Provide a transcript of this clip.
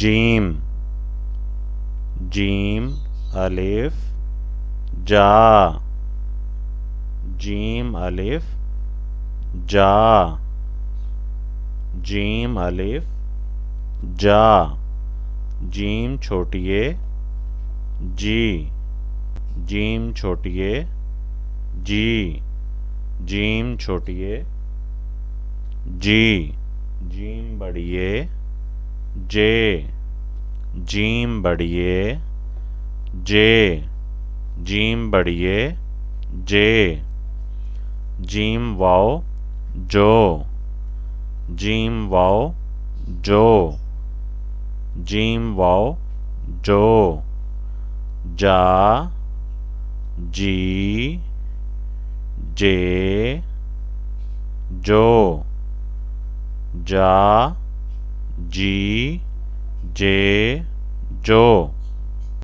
gym gym अलिफ जा gym अलिफ जा जीम अलिफ जा जीम छोटिए जी जीम छोटिए जी जीम छोटिए जी जीम बड़िए जे जीम बड़िए जे जीम बड़िए जे जीम वाओ जो जीम वाओ जो जीम वाओ जो जा जी जे जो जा जी जे जो